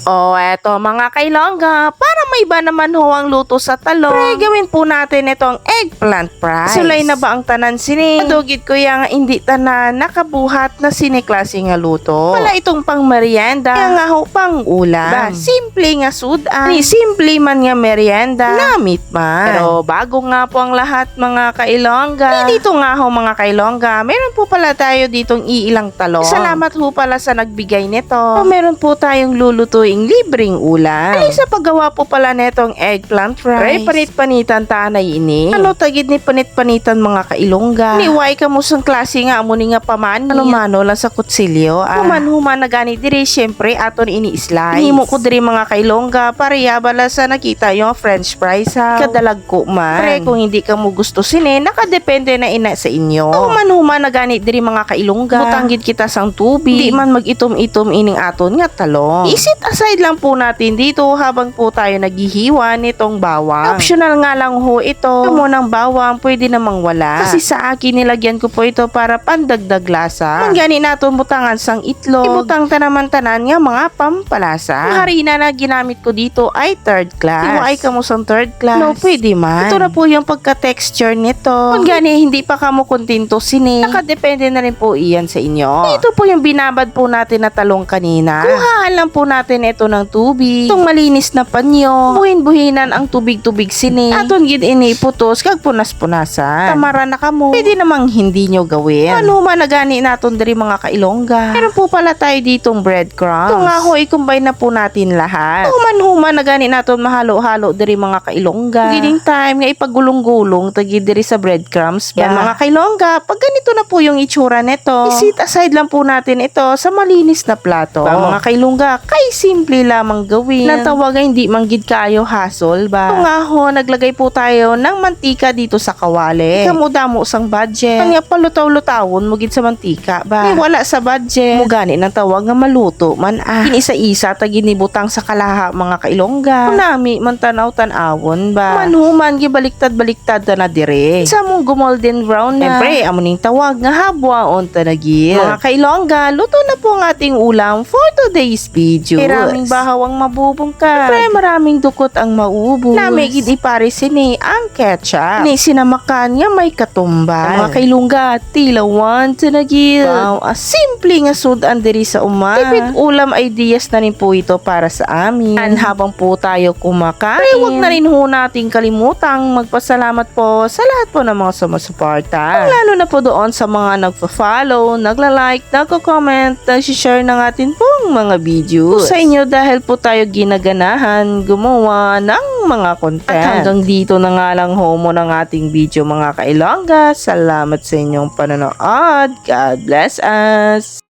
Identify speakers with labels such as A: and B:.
A: Eto mga kailongga, para may iba naman ho ang luto sa talong, gawin po natin itong eggplant fries. Sulay na ba ang tanan sini? Madugid ko yang hindi tanan nakabuhat na siniklase nga luto. Wala itong pang merienda, kaya nga ho pang ulam. Ba, simple nga sudan, ni simple man nga merienda, namit man. Pero bago nga po ang lahat mga kailongga, dito nga ho mga kailongga, meron po pala tayo ditong iilang talong. Salamat ho pala sa nagbigay nito. Meron po tayong lulutuin libreng ulam. Ay sa paggawa po pala netong eggplant fries. Panit-panitan tanay ini. Ano tagid ni panit-panitan mga kailongga. Niway ka mo sang klase nga amuni nga paman. Mano lang sa kutsilyo. Human na gani diri syempre aton ini-slice. Himo ko diri mga kailongga para yabala sa nakita yung french fries ha. Kadalag ko man. Pre kung hindi ka mo gusto sini, nakadepende na ina sa inyo. Human na gani diri mga kailongga. Butanggid kita sang tubig. Di man mag-itom-itom ining aton nga talong. Isit aside lang po natin dito habang po tayo naghihiwa nitong bawang. Optional nga lang ho ito. Mo ng bawang pwede namang wala. Kasi sa akin nilagyan ko po ito para pandagdag lasa. Manggani natin butangan sang itlog. Ibutang tanaman tanan nga mga pampalasa. Ang harina na ginamit ko dito ay third class. Iwaay ka mo sang third class. No, pwede man. Ito na po yung pagka-texture nito. Manggani hindi pa kamo kontento sini. Nakadepende na rin po iyan sa inyo. Ito po yung binabad po natin na talong kanina. Kuhaan lang po natin ito ng tubig. Itong malinis na panyo. Buhin-buhinan ang tubig-tubig sini. Aton gid ini putos kag punas-punasan. Tamara na kamo. Pwede namang hindi nyo gawin. Ano man nagani naton diri mga kailongga. Meron po pala tayo ditong breadcrumbs. Ito nga ho, i-combine na po natin lahat. Human nagani naton mahalo-halo diri mga kailongga. Giding time nga ipagulong-gulong tagi diri sa breadcrumbs. Yan mga kailongga, pag ganito na po yung itsura nito, isit aside lang po natin ito sa malinis na plato. Mga kailongga, kay simple lamang gawin. Natawag ay hindi manggid kayo hassle ba? Ito nga ho, naglagay po tayo ng mantika dito sa kawali. Kamudamo sang budget. Kanya palutaw-lutawon mugid sa mantika ba? Wala sa budget. Mugani ng tawag nga maluto man Kinisa-isa tagi ni butang sa kalaha mga kailongga. Kunami man tanaw-tanawon ba? Manhuman gibaliktad-baliktad na dire. Sa mong gumolden brown na. Siyempre, amuning tawag nga habwaon tanagil. Mga kailongga, luto na po ang ating ulam for today's video. Maraming bahawang mabubungkad. Siyempre, maraming dukot ang maubos. Namigid iparisin ni ang ketchup. Ni sinamakan nga may katumbal. Mga kailongga, tilawan tanagil. Wow, simple nga sudan diri sa uma. Tipid ulam ideas na rin po ito para sa amin. Habang po tayo kumakain. Pero huwag na rin ho nating kalimutang magpasalamat po sa lahat po ng mga sumusuporta. Lalo na po doon sa mga nagpa-follow, nagla-like, nagko-comment, nag-share ng atin pong mga videos. Sa inyo dahil po tayo ginaganahan gumawa ng mga content. At hanggang dito na nga lang ho mo ng ating video mga kailongga. Salamat sa inyong panonood. God bless us!